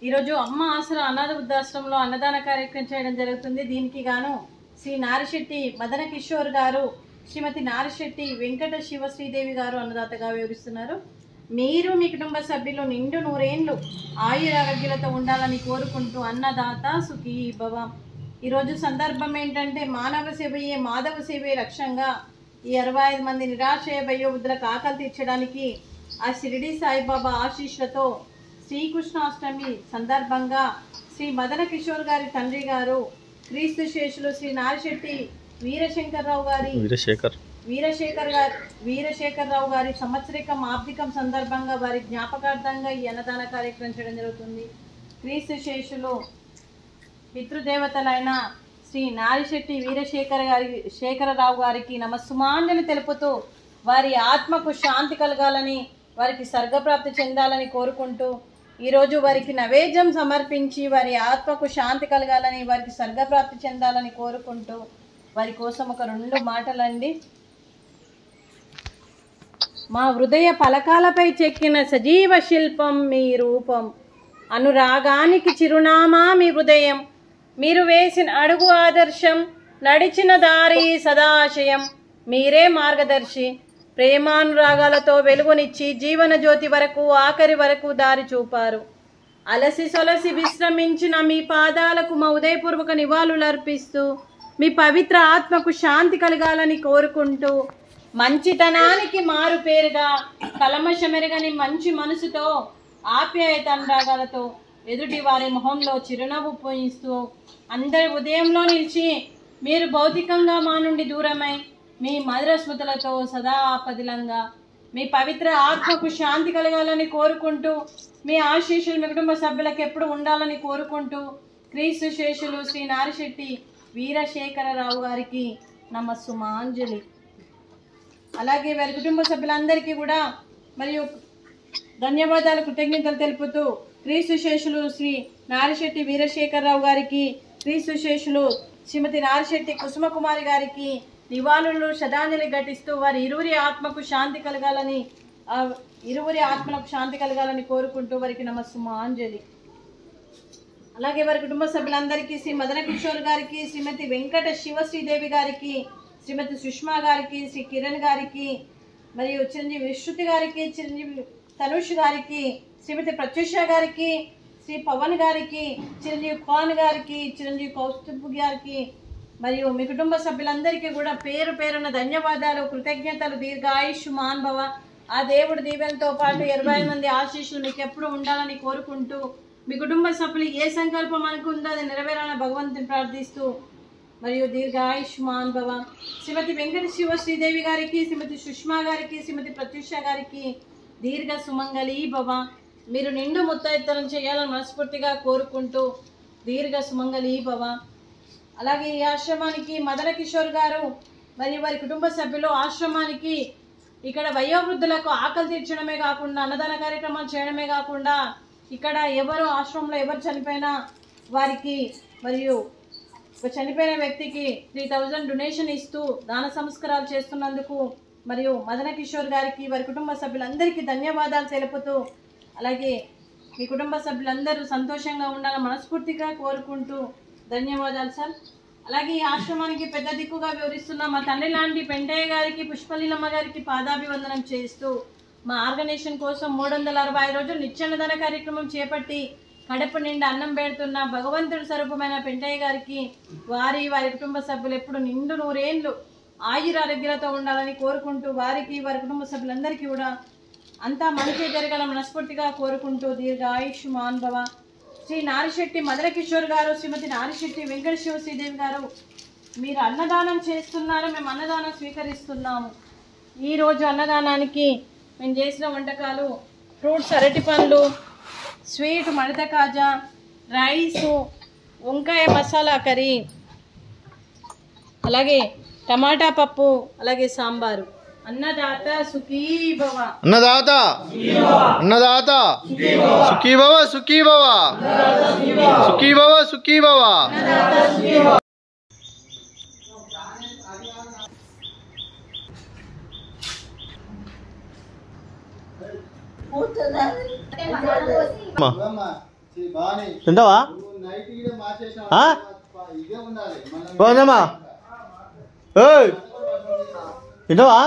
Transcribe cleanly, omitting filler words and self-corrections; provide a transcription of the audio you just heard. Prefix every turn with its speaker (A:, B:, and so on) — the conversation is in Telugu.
A: ఈరోజు అమ్మ ఆసరా అనాథ వృద్ధాశ్రమంలో అన్నదాన కార్యక్రమం చేయడం జరుగుతుంది. దీనికి గాను శ్రీ నారిశెట్టి మదన కిషోర్ గారు, శ్రీమతి నారిశెట్టి వెంకట శివ శ్రీదేవి గారు అన్నదాతగా వివరిస్తున్నారు. మీరు మీ కుటుంబ సభ్యులు నిండు నూరేండ్లు ఆయురారోగ్యాలతో ఉండాలని కోరుకుంటూ అన్నదాత సుఖీ భవ. ఈరోజు సందర్భం ఏంటంటే మానవ సేవయే మాధవ సేవే లక్ష్యంగా ఈ 65 మంది నిరాశ్రయ వయోవృద్ధులకు ఆకలి తీర్చడానికి ఆ షిరిడి సాయిబాబా ఆశీస్సులతో శ్రీకృష్ణాష్టమి సందర్భంగా శ్రీ మదన కిషోర్ గారి తండ్రి గారు క్రీస్తు శేషులు శ్రీ నారిశెట్టి వీరశేఖరరావు గారి సంవత్సరికం ఆబ్దికం సందర్భంగా వారి జ్ఞాపకార్థంగా ఈ అన్నదాన కార్యక్రమం చేయడం జరుగుతుంది. క్రీస్తు శేషులు పితృదేవతలైన శ్రీ నారిశెట్టి వీరశేఖరరావు గారికి నమస్సుమాంజలి తెలుపుతూ వారి ఆత్మకు శాంతి కలగాలని, వారికి స్వర్గప్రాప్తి చెందాలని కోరుకుంటూ ఈరోజు వారికి నైవేద్యం సమర్పించి వారి ఆత్మకు శాంతి కలగాలని, వారికి స్వర్గప్రాప్తి చెందాలని కోరుకుంటూ వారి కోసం ఒక 2 మాటలండి. మా హృదయ పలకాలపై చెక్కిన సజీవ శిల్పం మీ రూపం, అనురాగానికి చిరునామా మీ హృదయం, మీరు వేసిన అడుగు ఆదర్శం, నడిచిన దారి సదాశయం, మీరే మార్గదర్శి, ప్రేమానురాగాలతో వెలుగునిచ్చి జీవన జ్యోతి వరకు ఆఖరి వరకు దారి చూపారు. అలసి సొలసి విశ్రమించిన మీ పాదాలకు మా ఉదయపూర్వక నివాళులు అర్పిస్తూ మీ పవిత్ర ఆత్మకు శాంతి కలగాలని కోరుకుంటూ మంచితనానికి మారు పేరుగా కలమషమెరగని మంచి మనసుతో ఆప్యాయత అనురాగాలతో ఎదుటి వారి మొహంలో చిరునవ్వు పోయిస్తూ అందరి ఉదయంలో నిలిచి మీరు భౌతికంగా మా నుండి దూరమై మీ మధుర స్మృతులతో సదా పదిలంగా మీ పవిత్ర ఆత్మకు శాంతి కలగాలని కోరుకుంటూ మీ ఆశీస్సులు మీ కుటుంబ సభ్యులకు ఎప్పుడు ఉండాలని కోరుకుంటూ క్రీస్తు శేషులు శ్రీ నారిశెట్టి వీరశేఖరరావు గారికి నమస్సుమాంజలి. అలాగే వారి కుటుంబ సభ్యులందరికీ కూడా మరియు ధన్యవాదాలు, కృతజ్ఞతలు తెలుపుతూ క్రీస్తు శేషులు శ్రీ నారిశెట్టి వీరశేఖరరావు గారికి, క్రీస్తు శేషులు శ్రీమతి నారిశెట్టి కుసుమకుమారి గారికి నివాళులు శ్రద్ధాంజలి ఘటిస్తూ వారి ఇరువురి ఆత్మకు శాంతి కలగాలని కోరుకుంటూ వారికి నమస్సుమాంజలి. అలాగే వారి కుటుంబ సభ్యులందరికీ శ్రీ మదన కిషోర్ గారికి, శ్రీమతి వెంకట శివ శ్రీదేవి గారికి, శ్రీమతి సుష్మా గారికి, శ్రీ కిరణ్ గారికి, మరియు చిరంజీవి విశ్రుతి గారికి, చిరంజీవి తనుష్ గారికి, శ్రీమతి ప్రత్యూష గారికి, శ్రీ పవన్ గారికి, చిరంజీవి ఖాన్ గారికి, చిరంజీవి కౌస్తుభ్ గారికి మరియు మీ కుటుంబ సభ్యులందరికీ కూడా పేరు పేరున ధన్యవాదాలు, కృతజ్ఞతలు. దీర్ఘాయుష్మాన్ భవ. ఆ దేవుడి దీవెనతో పాటు 20 మంది ఆశీస్సులు మీకు ఎప్పుడు ఉండాలని కోరుకుంటూ మీ కుటుంబ సభ్యులు ఏ సంకల్పం అనుకుందో అది నెరవేరాలని భగవంతుని ప్రార్థిస్తూ మరియు దీర్ఘాయుష్మాన్ భవ. శ్రీమతి వెంకట శివ శ్రీదేవి గారికి, శ్రీమతి సుష్మా గారికి, శ్రీమతి ప్రత్యూష గారికి దీర్ఘ సుమంగళీ భవ. మీరు నిండు ముత్తైత్తరం చేయాలని మనస్ఫూర్తిగా కోరుకుంటూ దీర్ఘ సుమంగళీ భవ. అలాగే ఈ ఆశ్రమానికి మదన కిషోర్ గారు మరియు వారి కుటుంబ సభ్యులు ఆశ్రమానికి ఇక్కడ వయోవృద్ధులకు ఆకలి తీర్చడమే కాకుండా అన్నదాన కార్యక్రమాలు చేయడమే కాకుండా ఇక్కడ ఆశ్రమంలో ఎవరు చనిపోయినా వారికి మరియు చనిపోయిన వ్యక్తికి 3000 డొనేషన్ ఇస్తూ దాన సంస్కారాలు చేస్తున్నందుకు మరియు మదన కిషోర్ గారికి వారి కుటుంబ సభ్యులందరికీ ధన్యవాదాలు తెలుపుతూ అలాగే మీ కుటుంబ సభ్యులందరూ సంతోషంగా ఉండాలని మనస్ఫూర్తిగా కోరుకుంటూ ధన్యవాదాలు సార్. అలాగే ఈ ఆశ్రమానికి పెద్ద దిక్కుగా వివరిస్తున్న మా తండ్రి లాంటి పెంటయ్య గారికి, పుష్పలీలమ్మ గారికి పాదాభివందనం చేస్తూ మా ఆర్గనైజేషన్ కోసం 365 రోజులు నిత్యాన్నదాన కార్యక్రమం చేపట్టి కడుపు నిండా అన్నం పెడుతున్న భగవంతుడి స్వరూపమైన పెంటయ్య గారికి వారి కుటుంబ సభ్యులు ఎప్పుడు నిండు నూరేండ్లు ఆయురారోగ్యాలతో ఉండాలని కోరుకుంటూ వారికి వారి కుటుంబ సభ్యులందరికీ కూడా అంతా మంచి జరగాలని మనస్ఫూర్తిగా కోరుకుంటూ దీర్ఘాయుష్మాన్ భవ. శ్రీ నారిశెట్టి మదన కిషోర్ గారు, శ్రీమతి నారిశెట్టి వెంకట శివ శ్రీదేవి గారు, మీరు అన్నదానం చేస్తున్నారు, మేము అన్నదానం స్వీకరిస్తున్నాము. ఈరోజు అన్నదానానికి మేము చేసిన వంటకాలు ఫ్రూట్స్, అరటి పండ్లు, స్వీట్ మడత కాజా, రైసు, వంకాయ మసాలా కర్రీ, అలాగే టమాటా పప్పు, అలాగే సాంబారు. అన్నదాత సుఖీ భవ.
B: అన్నదాత అన్నదాత సుఖీ భవ, సుఖీ భవ, సుఖీ భవ, సుఖీ భవ. తింటావా పోదమ్మా తింటావా